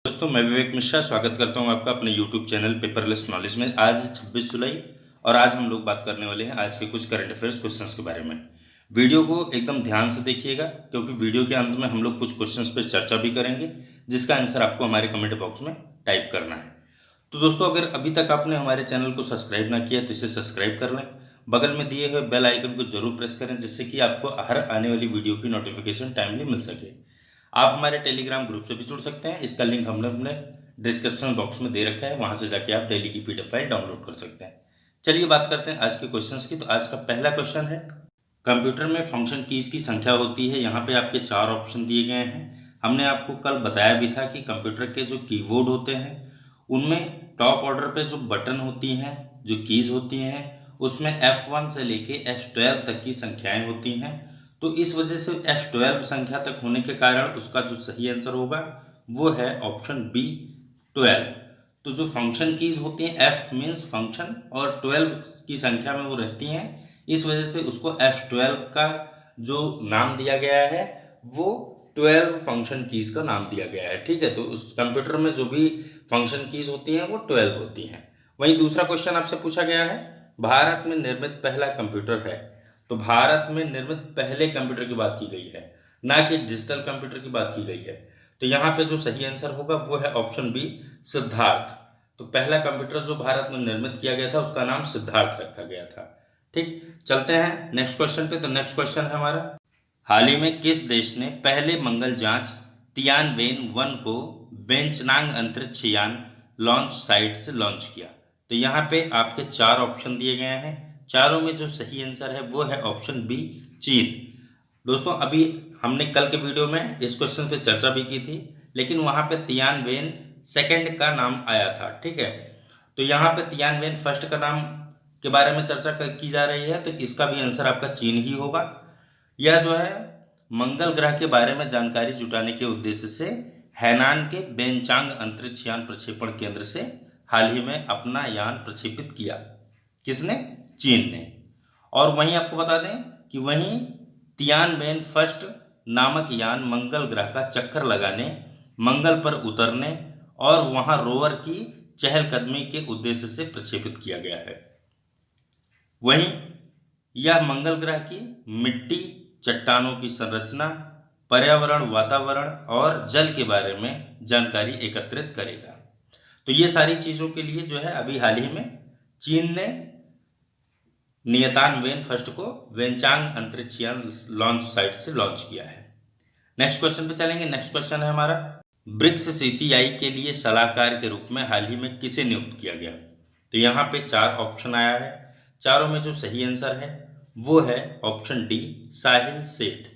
दोस्तों, मैं विवेक मिश्रा स्वागत करता हूं आपका अपने YouTube चैनल पेपरलेस नॉलेज में। आज है 26 जुलाई और आज हम लोग बात करने वाले हैं आज के कुछ करंट अफेयर्स क्वेश्चंस के बारे में। वीडियो को एकदम ध्यान से देखिएगा क्योंकि वीडियो के अंत में हम लोग कुछ क्वेश्चंस पर चर्चा भी करेंगे जिसका आंसर आपको हमारे कमेंट बॉक्स में टाइप करना है। तो दोस्तों, अगर अभी तक आपने हमारे चैनल को सब्सक्राइब ना किया तो इसे सब्सक्राइब कर लें। बगल में दिए हुए बेल आइकन को जरूर प्रेस करें जिससे कि आपको हर आने वाली वीडियो की नोटिफिकेशन टाइमली मिल सके। आप हमारे टेलीग्राम ग्रुप से भी जुड़ सकते हैं, इसका लिंक हमने अपने डिस्क्रिप्शन बॉक्स में दे रखा है, वहां से जाके आप डेली की पीडीएफ फाइल डाउनलोड कर सकते हैं। चलिए बात करते हैं आज के क्वेश्चंस की। तो आज का पहला क्वेश्चन है, कंप्यूटर में फंक्शन कीज की संख्या होती है। यहाँ पे आपके 4 ऑप्शन दिए गए हैं। हमने आपको कल बताया भी था कि कंप्यूटर के जो कीबोर्ड होते हैं उनमें टॉप ऑर्डर पे जो बटन होती हैं, जो कीज होती हैं, उसमें F1 से लेके F12 तक की संख्याएं होती हैं। तो इस वजह से F12 संख्या तक होने के कारण उसका जो सही आंसर होगा वो है ऑप्शन बी 12। तो जो फंक्शन कीज होती हैं, F मीन्स फंक्शन और 12 की संख्या में वो रहती हैं, इस वजह से उसको F12 का जो नाम दिया गया है वो 12 फंक्शन कीज का नाम दिया गया है। ठीक है, तो उस कंप्यूटर में जो भी फंक्शन कीज होती हैं वो 12 होती हैं। वहीं दूसरा क्वेश्चन आपसे पूछा गया है, भारत में निर्मित पहला कंप्यूटर है। तो भारत में निर्मित पहले कंप्यूटर की बात की गई है, ना कि डिजिटल कंप्यूटर की बात की गई है। तो यहाँ पे जो सही आंसर होगा वो है ऑप्शन बी सिद्धार्थ। तो पहला कंप्यूटर जो भारत में निर्मित किया गया था उसका नाम सिद्धार्थ रखा गया था। ठीक, चलते हैं नेक्स्ट क्वेश्चन पे। तो नेक्स्ट क्वेश्चन है हमारा, हाल ही में किस देश ने पहले मंगल जांच तियानवेन-1 को बेंचनांग अंतरिक्ष यान लॉन्च साइट से लॉन्च किया? तो यहाँ पे आपके 4 ऑप्शन दिए गए हैं, चारों में जो सही आंसर है वो है ऑप्शन बी चीन। दोस्तों, अभी हमने कल के वीडियो में इस क्वेश्चन पे चर्चा भी की थी, लेकिन वहाँ पे तियानवेन सेकंड का नाम आया था। ठीक है, तो यहाँ पे तियानवेन फर्स्ट का नाम के बारे में चर्चा की जा रही है, तो इसका भी आंसर आपका चीन ही होगा। यह जो है मंगल ग्रह के बारे में जानकारी जुटाने के उद्देश्य से हैनान के बेंचांग अंतरिक्ष यान प्रक्षेपण केंद्र से हाल ही में अपना यान प्रक्षेपित किया। किसने? चीन ने। और वहीं आपको बता दें कि वहीं तियानवेन फर्स्ट नामक यान मंगल ग्रह का चक्कर लगाने, मंगल पर उतरने और वहां रोवर की चहलकदमी के उद्देश्य से प्रक्षेपित किया गया है। वहीं यह मंगल ग्रह की मिट्टी, चट्टानों की संरचना, पर्यावरण, वातावरण और जल के बारे में जानकारी एकत्रित करेगा। तो ये सारी चीज़ों के लिए जो है अभी हाल ही में चीन ने तियानवेन फर्स्ट को वेंचांग अंतरिक्ष यान लॉन्च साइट से लॉन्च किया है। नेक्स्ट क्वेश्चन पे चलेंगे। नेक्स्ट क्वेश्चन है हमारा, ब्रिक्स सीसीआई के लिए सलाहकार के रूप में हाल ही में किसे नियुक्त किया गया? तो यहाँ पे 4 ऑप्शन आया है, चारों में जो सही आंसर है वो है ऑप्शन डी साहिल सेठ।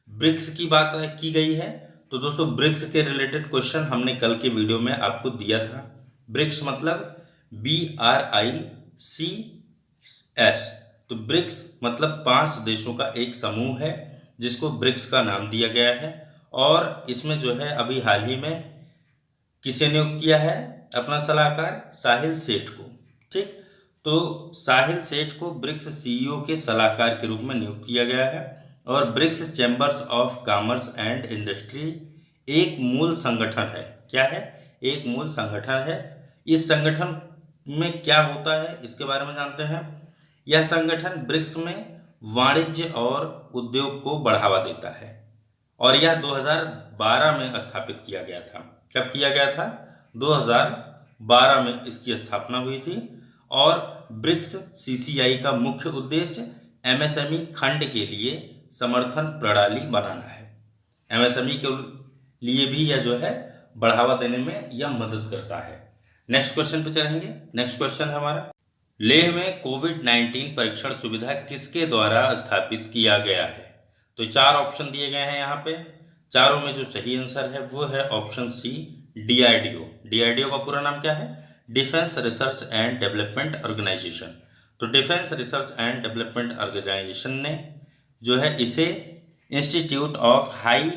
ब्रिक्स की बात की गई है, तो दोस्तों ब्रिक्स के रिलेटेड क्वेश्चन हमने कल के वीडियो में आपको दिया था। ब्रिक्स मतलब BRICS। तो ब्रिक्स मतलब 5 देशों का एक समूह है जिसको ब्रिक्स का नाम दिया गया है। और इसमें जो है अभी हाल ही में किसे नियुक्त किया है अपना सलाहकार? साहिल सेठ को। ठीक, तो साहिल सेठ को ब्रिक्स सीईओ के सलाहकार के रूप में नियुक्त किया गया है। और BRICS chambers of commerce and industry एक मूल संगठन है। क्या है? एक मूल संगठन है। इस संगठन में क्या होता है इसके बारे में जानते हैं। यह संगठन ब्रिक्स में वाणिज्य और उद्योग को बढ़ावा देता है और यह 2012 में स्थापित किया गया था। कब किया गया था? 2012 में इसकी स्थापना हुई थी। और ब्रिक्स सीसीआई का मुख्य उद्देश्य एमएसएमई खंड के लिए समर्थन प्रणाली बनाना है। एमएसएमई के लिए भी यह जो है बढ़ावा देने में यह मदद करता है। नेक्स्ट क्वेश्चन पे चलेंगे। नेक्स्ट क्वेश्चन है हमारा, लेह में कोविड-19 परीक्षण सुविधा किसके द्वारा स्थापित किया गया है? तो 4 ऑप्शन दिए गए हैं यहाँ पे, चारों में जो सही आंसर है वो है ऑप्शन सी DRDO। DRDO का पूरा नाम क्या है? Defence research and development organisation. तो defence research and development organisation ने जो है इसे institute of high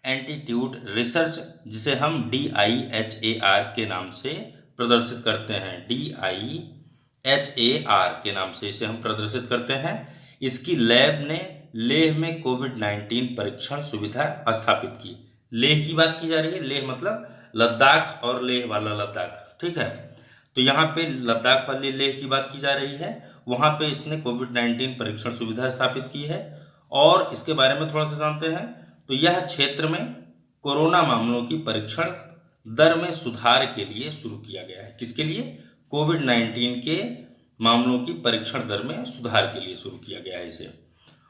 altitude research, जिसे हम DIHAR के नाम से प्रदर्शित करते हैं, DIHAR के नाम से इसे हम प्रदर्शित करते हैं। इसकी लैब ने लेह में कोविड-19 परीक्षण सुविधा स्थापित की। लेह की बात की जा रही है, लेह मतलब लद्दाख और लेह वाला लद्दाख, ठीक है। तो यहाँ पे लद्दाख वाली लेह की बात की जा रही है, वहाँ पे इसने कोविड-19 परीक्षण सुविधा स्थापित की है। और इसके बारे में थोड़ा सा जानते हैं, तो यह क्षेत्र में कोरोना मामलों की परीक्षण दर में सुधार के लिए शुरू किया गया है। किसके लिए? कोविड-19 के मामलों की परीक्षण दर में सुधार के लिए शुरू किया गया है इसे।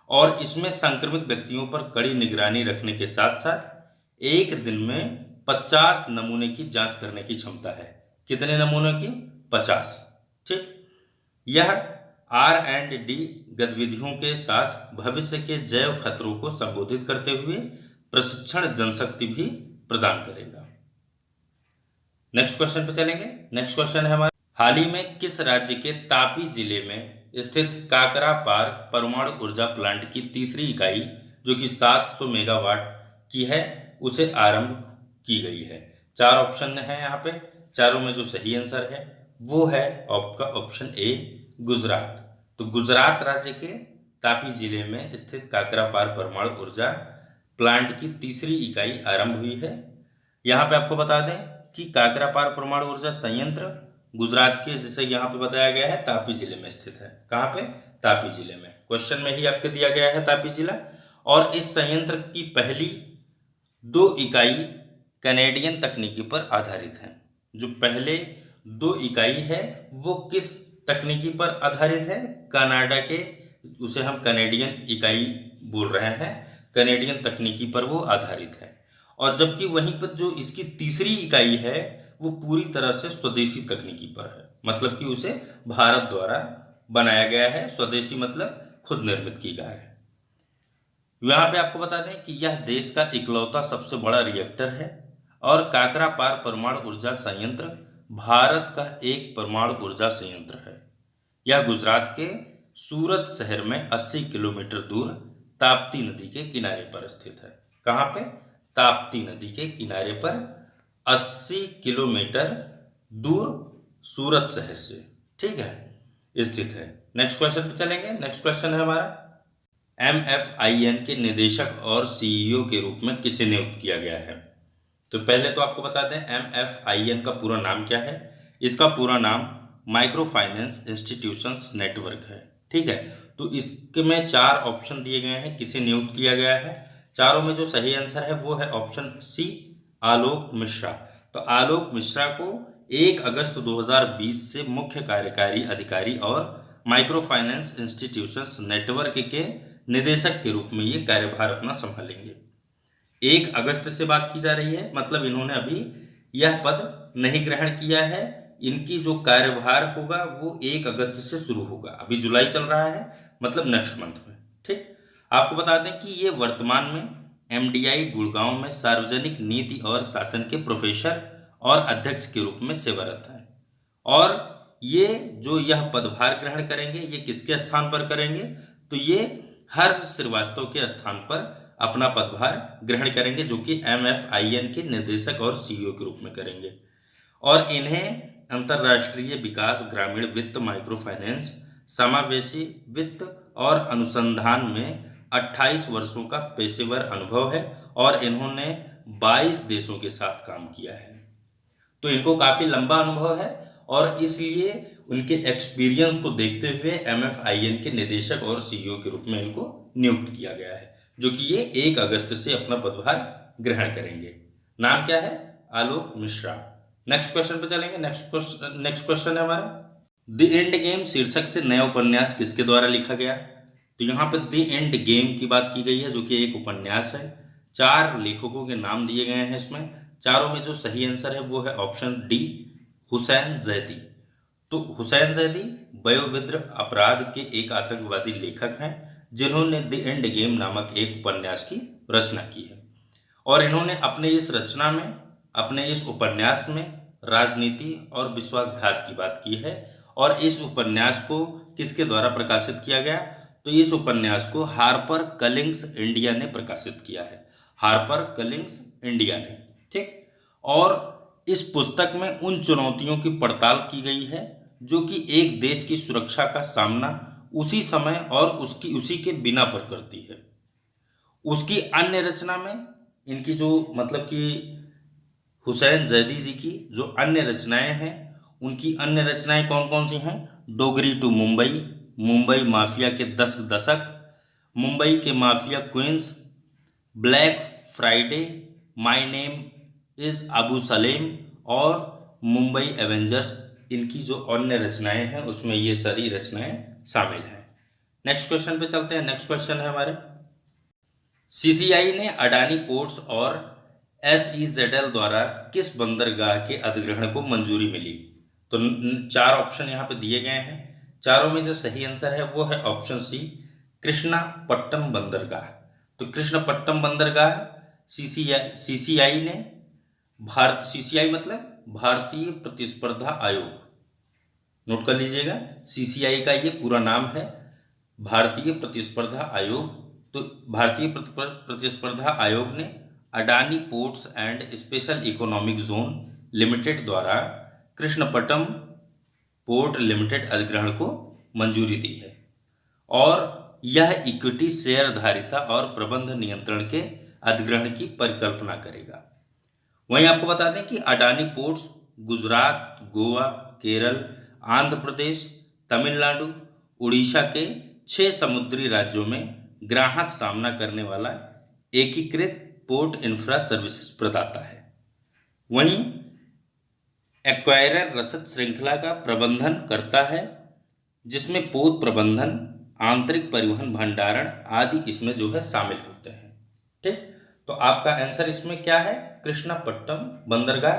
और इसमें संक्रमित व्यक्तियों पर कड़ी निगरानी रखने के साथ साथ एक दिन में 50 नमूने की जांच करने की क्षमता है। कितने नमूनों की? 50, ठीक। यह R&D गतिविधियों के साथ भविष्य के जैव खतरों को संबोधित करते हुए प्रशिक्षण जनशक्ति भी प्रदान करेगा। नेक्स्ट क्वेश्चन पे चलेंगे। नेक्स्ट क्वेश्चन है हमारा, हाल ही में किस राज्य के तापी जिले में स्थित काकरापार परमाणु ऊर्जा प्लांट की तीसरी इकाई, जो कि 700 मेगावाट की है, उसे आरंभ की गई है? 4 ऑप्शन है यहाँ पे, चारों में जो सही आंसर है वो है आपका ऑप्शन ए, गुजरात। तो गुजरात राज्य के तापी जिले में स्थित काकरापार परमाणु ऊर्जा प्लांट की तीसरी इकाई आरंभ हुई है। यहाँ पे आपको बता दें कि काकरापार परमाणु ऊर्जा संयंत्र गुजरात के, जैसे यहाँ पे बताया गया है, तापी जिले में स्थित है। कहाँ पे? तापी जिले में। क्वेश्चन में ही आपको दिया गया है तापी जिला। और इस संयंत्र की पहली 2 इकाई कनेडियन तकनीकी पर आधारित है। जो पहले 2 इकाई है वो किस तकनीकी पर आधारित है? कनाडा के, उसे हम कनेडियन इकाई बोल रहे हैं, कनेडियन तकनीकी पर वो आधारित है। और जबकि वहीं पर जो इसकी तीसरी इकाई है वो पूरी तरह से स्वदेशी तकनीकी पर है, मतलब कि उसे भारत द्वारा बनाया गया है। स्वदेशी मतलब खुद निर्मित की गया है। यहाँ पे आपको बता दें कि यह देश का इकलौता सबसे बड़ा रिएक्टर है और काकरापार परमाणु ऊर्जा संयंत्र भारत का एक परमाणु ऊर्जा संयंत्र है। यह गुजरात के सूरत शहर में 80 किलोमीटर दूर ताप्ती नदी के किनारे पर स्थित है। कहाँ पे? ताप्ती नदी के किनारे पर 80 किलोमीटर दूर सूरत शहर से, ठीक है, स्थित है। नेक्स्ट क्वेश्चन पे चलेंगे। नेक्स्ट क्वेश्चन है हमारा, MFIN के निदेशक और CEO के रूप में किसे नियुक्त किया गया है? तो पहले तो आपको बता दें MFIN का पूरा नाम क्या है। इसका पूरा नाम माइक्रो फाइनेंस इंस्टीट्यूशंस नेटवर्क है, ठीक है। तो इसमें 4 ऑप्शन दिए गए हैं किसे नियुक्त किया गया है। चारों में जो सही आंसर है वो है ऑप्शन सी, आलोक मिश्रा। तो आलोक मिश्रा को 1 अगस्त 2020 से मुख्य कार्यकारी अधिकारी और माइक्रो फाइनेंस इंस्टीट्यूशंस नेटवर्क के निदेशक के रूप में ये कार्यभार अपना संभालेंगे। 1 अगस्त से बात की जा रही है, मतलब इन्होंने अभी यह पद नहीं ग्रहण किया है। इनकी जो कार्यभार होगा वो 1 अगस्त से शुरू होगा। अभी जुलाई चल रहा है, मतलब नेक्स्ट मंथ में, ठीक। आपको बता दें कि ये वर्तमान में MDI गुड़गांव में सार्वजनिक नीति और शासन के प्रोफेसर और अध्यक्ष के रूप में सेवारत हैं। और ये जो यह पदभार ग्रहण करेंगे ये किसके स्थान पर करेंगे? तो ये हर्ष श्रीवास्तव के स्थान पर अपना पदभार ग्रहण करेंगे, जो कि MFIN के निदेशक और CEO के रूप में करेंगे। और इन्हें अंतर्राष्ट्रीय विकास, ग्रामीण वित्त, माइक्रो फाइनेंस, समावेशी वित्त और अनुसंधान में 28 वर्षों का पेशेवर अनुभव है और इन्होंने 22 देशों के साथ काम किया है। तो इनको काफ़ी लंबा अनुभव है और इसलिए उनके एक्सपीरियंस को देखते हुए MFIN के निदेशक और CEO के रूप में इनको नियुक्त किया गया है, जो कि ये 1 अगस्त से अपना पदभार ग्रहण करेंगे। नाम क्या है? आलोक मिश्रा। नेक्स्ट क्वेश्चन पे चलेंगे। नेक्स्ट क्वेश्चन है हमारा, द एंड गेम शीर्षक से नया उपन्यास किसके द्वारा लिखा गया? तो यहाँ पे द एंड गेम की बात की गई है, जो कि एक उपन्यास है। 4 लेखकों के नाम दिए गए हैं इसमें। चारों में जो सही आंसर है वो है ऑप्शन डी, हुसैन जैदी। तो हुसैन जैदी वयोवृद्ध अपराध के एक आतंकवादी लेखक हैं जिन्होंने द एंड गेम नामक एक उपन्यास की रचना की है। और इन्होंने अपने इस उपन्यास में राजनीति और विश्वासघात की बात की है। और इस उपन्यास को किसके द्वारा प्रकाशित किया गया? तो इस उपन्यास को हार्पर कलिंग्स इंडिया ने प्रकाशित किया है। हार्पर कलिंग्स इंडिया ने, ठीक। और इस पुस्तक में उन चुनौतियों की पड़ताल की गई है जो कि एक देश की सुरक्षा का सामना उसी समय और उसी के बिना पर करती है। उसकी अन्य रचना में इनकी जो मतलब कि हुसैन जैदी जी की जो अन्य रचनाएं हैं, उनकी अन्य रचनाएं कौन कौन सी हैं? डोगरी टू मुंबई, मुंबई माफिया के 10 दशक, मुंबई के mafia queens, black Friday, my name is Abu Salem और मुंबई एवेंजर्स। इनकी जो अन्य रचनाएं हैं उसमें ये सारी रचनाएं शामिल हैं। नेक्स्ट क्वेश्चन पे चलते हैं। नेक्स्ट क्वेश्चन है हमारे, सीसीआई ने अडानी पोर्ट्स और एसईजेडएल द्वारा किस बंदरगाह के अधिग्रहण को मंजूरी मिली? तो 4 ऑप्शन यहाँ पे दिए गए हैं। चारों में जो सही आंसर है वो है ऑप्शन सी, कृष्णापट्टनम बंदरगाह। तो कृष्णापट्टनम बंदरगाह सीसीआई ने सीसीआई मतलब भारतीय प्रतिस्पर्धा आयोग, नोट कर लीजिएगा, सीसीआई का ये पूरा नाम है भारतीय प्रतिस्पर्धा आयोग। तो भारतीय प्रतिस्पर्धा आयोग ने Adani ports and special economic zone limited द्वारा कृष्णपट्टनम पोर्ट लिमिटेड अधिग्रहण को मंजूरी दी है और यह इक्विटी शेयरधारिता और प्रबंध नियंत्रण के अधिग्रहण की परिकल्पना करेगा। वहीं आपको बता दें कि अडानी पोर्ट्स गुजरात, गोवा, केरल, आंध्र प्रदेश, तमिलनाडु, उड़ीसा के 6 समुद्री राज्यों में ग्राहक सामना करने वाला एकीकृत पोर्ट इंफ्रा सर्विसेज प्रदाता है। वहीं एक्वायरर रसद श्रृंखला का प्रबंधन करता है, जिसमें पोत प्रबंधन, आंतरिक परिवहन, भंडारण आदि इसमें जो है शामिल होते हैं। ठीक, तो आपका आंसर इसमें क्या है? कृष्णापट्टनम बंदरगाह।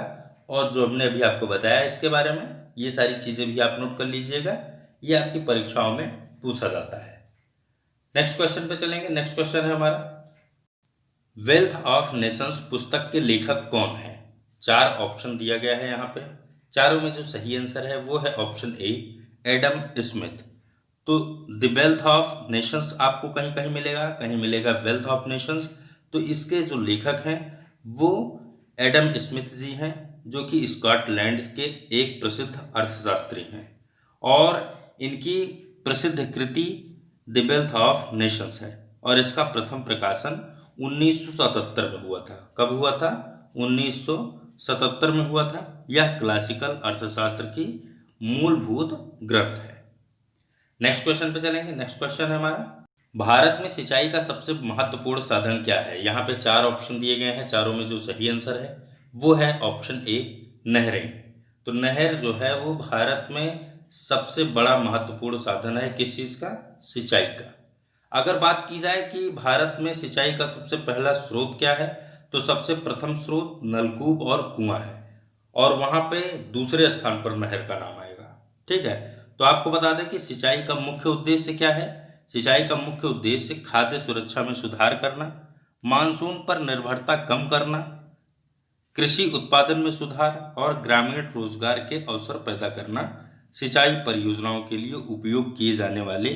और जो हमने अभी आपको बताया इसके बारे में, ये सारी चीज़ें भी आप नोट कर लीजिएगा, ये आपकी परीक्षाओं में पूछा जाता है। नेक्स्ट क्वेश्चन पे चलेंगे। नेक्स्ट क्वेश्चन है हमारा, वेल्थ ऑफ नेशंस पुस्तक के लेखक कौन है? 4 ऑप्शन दिया गया है यहाँ पे। चारों में जो सही आंसर है वो है ऑप्शन ए, एडम स्मिथ। तो द वेल्थ ऑफ नेशंस आपको कहीं कहीं मिलेगा, कहीं मिलेगा वेल्थ ऑफ नेशंस। तो इसके जो लेखक हैं वो एडम स्मिथ जी हैं, जो कि स्कॉटलैंड के एक प्रसिद्ध अर्थशास्त्री हैं और इनकी प्रसिद्ध कृति द वेल्थ ऑफ नेशंस है और इसका प्रथम प्रकाशन 1977 में हुआ था। कब हुआ था? 1977 में हुआ था। यह क्लासिकल अर्थशास्त्र की मूलभूत ग्रंथ है। नेक्स्ट क्वेश्चन पे चलेंगे। नेक्स्ट क्वेश्चन है हमारा, भारत में सिंचाई का सबसे महत्वपूर्ण साधन क्या है? यहाँ पे 4 ऑप्शन दिए गए हैं। चारों में जो सही आंसर है वो है ऑप्शन ए, नहरें। तो नहर जो है वो भारत में सबसे बड़ा महत्वपूर्ण साधन है। किस चीज़ का? सिंचाई का। अगर बात की जाए कि भारत में सिंचाई का सबसे पहला स्रोत क्या है, तो सबसे प्रथम स्रोत नलकूप और कुआं है और वहाँ पे दूसरे स्थान पर नहर का नाम आएगा। ठीक है, तो आपको बता दें कि सिंचाई का मुख्य उद्देश्य क्या है। सिंचाई का मुख्य उद्देश्य खाद्य सुरक्षा में सुधार करना, मानसून पर निर्भरता कम करना, कृषि उत्पादन में सुधार और ग्रामीण रोजगार के अवसर पैदा करना, सिंचाई परियोजनाओं के लिए उपयोग किए जाने वाले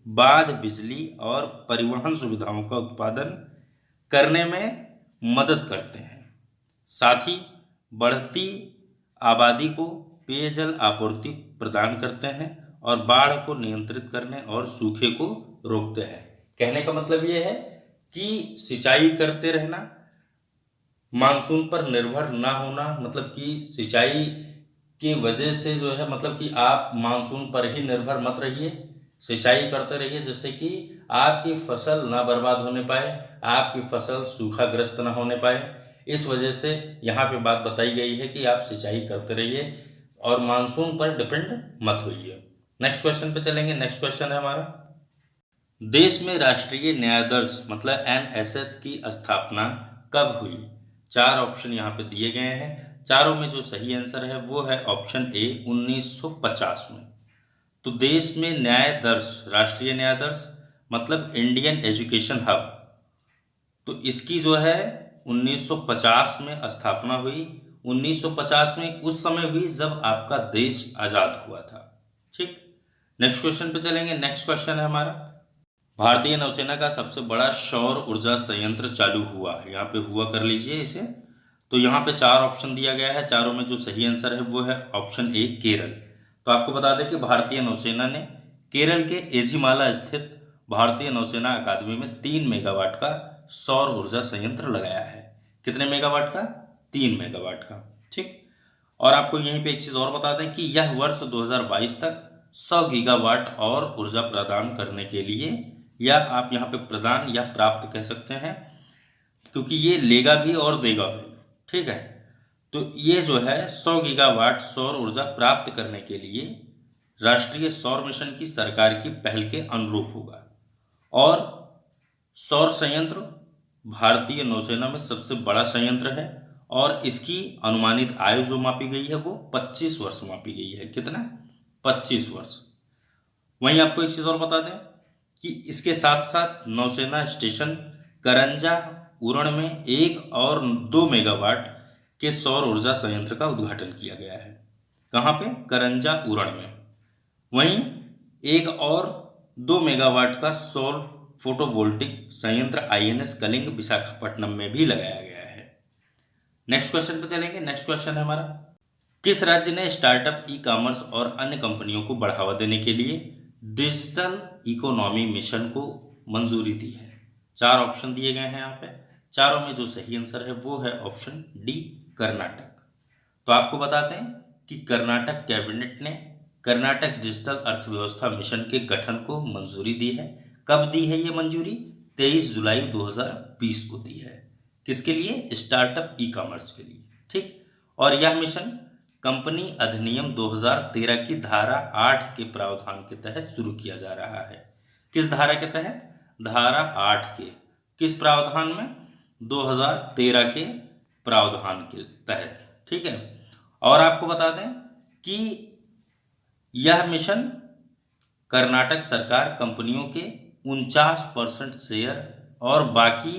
बांध, बिजली और परिवहन सुविधाओं का उत्पादन करने में मदद करते हैं। साथ ही बढ़ती आबादी को पेयजल आपूर्ति प्रदान करते हैं और बाढ़ को नियंत्रित करने और सूखे को रोकते हैं। कहने का मतलब ये है कि सिंचाई करते रहना, मानसून पर निर्भर ना होना, मतलब कि सिंचाई की वजह से जो है, मतलब कि आप मानसून पर ही निर्भर मत रहिए, सिंचाई करते रहिए जिससे कि आपकी फसल ना बर्बाद होने पाए, आपकी फसल सूखाग्रस्त ना होने पाए। इस वजह से यहाँ पे बात बताई गई है कि आप सिंचाई करते रहिए और मानसून पर डिपेंड मत होइए। नेक्स्ट क्वेश्चन पे चलेंगे। नेक्स्ट क्वेश्चन है हमारा, देश में राष्ट्रीय न्यायाधीश मतलब एनएसएस की स्थापना कब हुई? 4 ऑप्शन यहाँ पे दिए गए हैं। चारों में जो सही आंसर है वो है ऑप्शन ए, 1950 में। तो देश में न्यायाधीश, राष्ट्रीय न्यायाधीश मतलब इंडियन एजुकेशन हब, तो इसकी जो है 1950 में स्थापना हुई। 1950 में उस समय हुई जब आपका देश आज़ाद हुआ था। ठीक, नेक्स्ट क्वेश्चन पे चलेंगे। नेक्स्ट क्वेश्चन है हमारा, भारतीय नौसेना का सबसे बड़ा सौर ऊर्जा संयंत्र चालू हुआ, यहाँ पे हुआ कर लीजिए इसे। तो यहाँ पे 4 ऑप्शन दिया गया है। चारों में जो सही आंसर है वो है ऑप्शन ए, केरल। तो आपको बता दें कि भारतीय नौसेना ने केरल के एझिमाला स्थित भारतीय नौसेना अकादमी में 3 मेगावाट का सौर ऊर्जा संयंत्र लगाया है। कितने मेगावाट का? 3 मेगावाट का। ठीक, और आपको यहीं पे एक चीज़ और बता दें कि यह वर्ष 2022 तक 100 गीगावाट और ऊर्जा प्रदान करने के लिए, या आप यहाँ पे प्रदान या प्राप्त कह सकते हैं, क्योंकि ये लेगा भी और देगा भी। ठीक है, तो ये जो है 100 गीगावाट सौर ऊर्जा प्राप्त करने के लिए राष्ट्रीय सौर मिशन की सरकार की पहल के अनुरूप होगा। और सौर संयंत्र भारतीय नौसेना में सबसे बड़ा संयंत्र है और इसकी अनुमानित आयु जो मापी गई है वो 25 वर्ष मापी गई है। कितना? 25 वर्ष। वहीं आपको एक चीज़ और बता दें कि इसके साथ साथ नौसेना स्टेशन करंजा उरण में 1 और 2 मेगावाट के सौर ऊर्जा संयंत्र का उद्घाटन किया गया है। कहाँ पे? करंजा उरण में। वहीं 1 और 2 मेगावाट का सौर फोटोवोल्टिक संयंत्र INS कलिंग विशाखापट्टनम में भी लगाया गया है। नेक्स्ट क्वेश्चन पे चलेंगे। नेक्स्ट क्वेश्चन है हमारा, किस राज्य ने स्टार्टअप ई कॉमर्स और अन्य कंपनियों को बढ़ावा देने के लिए डिजिटल इकोनॉमी मिशन को मंजूरी दी है? 4 ऑप्शन दिए गए हैं यहाँ पे, चारों में जो सही आंसर है वो है ऑप्शन डी, कर्नाटक। तो आपको बताते हैं कि कर्नाटक कैबिनेट ने कर्नाटक डिजिटल अर्थव्यवस्था मिशन के गठन को मंजूरी दी है। कब दी है ये मंजूरी? 23 जुलाई 2020 को दी है। किसके लिए? स्टार्टअप ई कॉमर्स के लिए। ठीक, और यह मिशन कंपनी अधिनियम 2013 की धारा 8 के प्रावधान के तहत शुरू किया जा रहा है। किस धारा के तहत? धारा 8 के। किस प्रावधान में? 2013 के प्रावधान के तहत। ठीक है, और आपको बता दें कि यह मिशन कर्नाटक सरकार कंपनियों के 49% शेयर और बाकी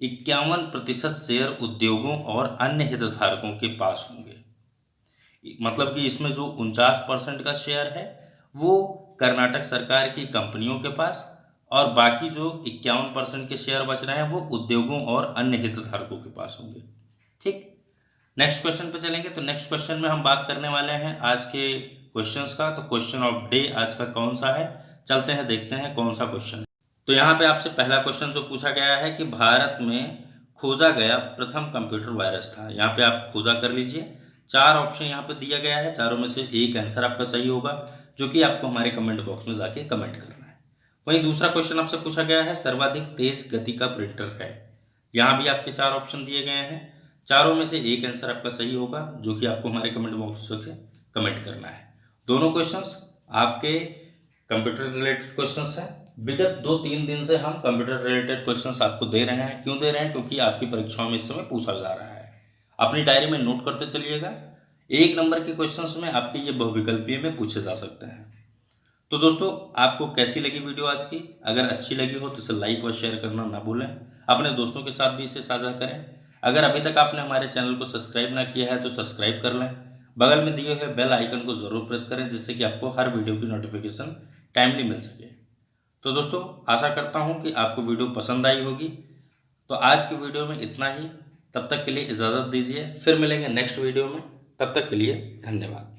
51% शेयर उद्योगों और अन्य हितधारकों के पास होंगे। मतलब कि इसमें जो 49% का शेयर है वो कर्नाटक सरकार की कंपनियों के पास, और बाकी जो 51% के शेयर बच रहे हैं वो उद्योगों और अन्य हितधारकों के पास होंगे। ठीक, नेक्स्ट क्वेश्चन पे चलेंगे। तो नेक्स्ट क्वेश्चन में हम बात करने वाले हैं आज के क्वेश्चंस का। तो क्वेश्चन ऑफ डे आज का कौन सा है, चलते हैं देखते हैं कौन सा क्वेश्चन। तो यहाँ पे आपसे पहला क्वेश्चन जो पूछा गया है कि भारत में खोजा गया प्रथम कंप्यूटर वायरस था। यहाँ पे आप खोजा कर लीजिए। 4 ऑप्शन यहाँ पे दिया गया है, चारों में से एक आंसर आपका सही होगा, जो कि आपको हमारे कमेंट बॉक्स में जाके कमेंट करना है। वहीं दूसरा क्वेश्चन आपसे पूछा गया है सर्वाधिक तेज गति का प्रिंटर है। यहाँ भी आपके 4 ऑप्शन दिए गए हैं, चारों में से एक आंसर आपका सही होगा, जो कि आपको हमारे कमेंट बॉक्स में कमेंट करना है। दोनों क्वेश्चंस आपके कंप्यूटर रिलेटेड क्वेश्चंस हैं। विगत 2-3 दिन से हम कंप्यूटर रिलेटेड क्वेश्चंस आपको दे रहे हैं। क्यों दे रहे हैं? क्योंकि आपकी परीक्षाओं में इस समय पूछा जा रहा है। अपनी डायरी में नोट करते चलिएगा। 1 नंबर के क्वेश्चंस में आपके ये बहुविकल्पीय में पूछे जा सकते हैं। तो दोस्तों, आपको कैसी लगी वीडियो आज की? अगर अच्छी लगी हो तो इसे लाइक व शेयर करना ना भूलें। अपने दोस्तों के साथ भी इसे साझा करें। अगर अभी तक आपने हमारे चैनल को सब्सक्राइब ना किया है तो सब्सक्राइब कर लें। बगल में दिए हुए बेल आइकन को ज़रूर प्रेस करें, जिससे कि आपको हर वीडियो की नोटिफिकेशन टाइमली मिल सके। तो दोस्तों, आशा करता हूँ कि आपको वीडियो पसंद आई होगी। तो आज की वीडियो में इतना ही। तब तक के लिए इजाज़त दीजिए, फिर मिलेंगे नेक्स्ट वीडियो में। तब तक के लिए धन्यवाद।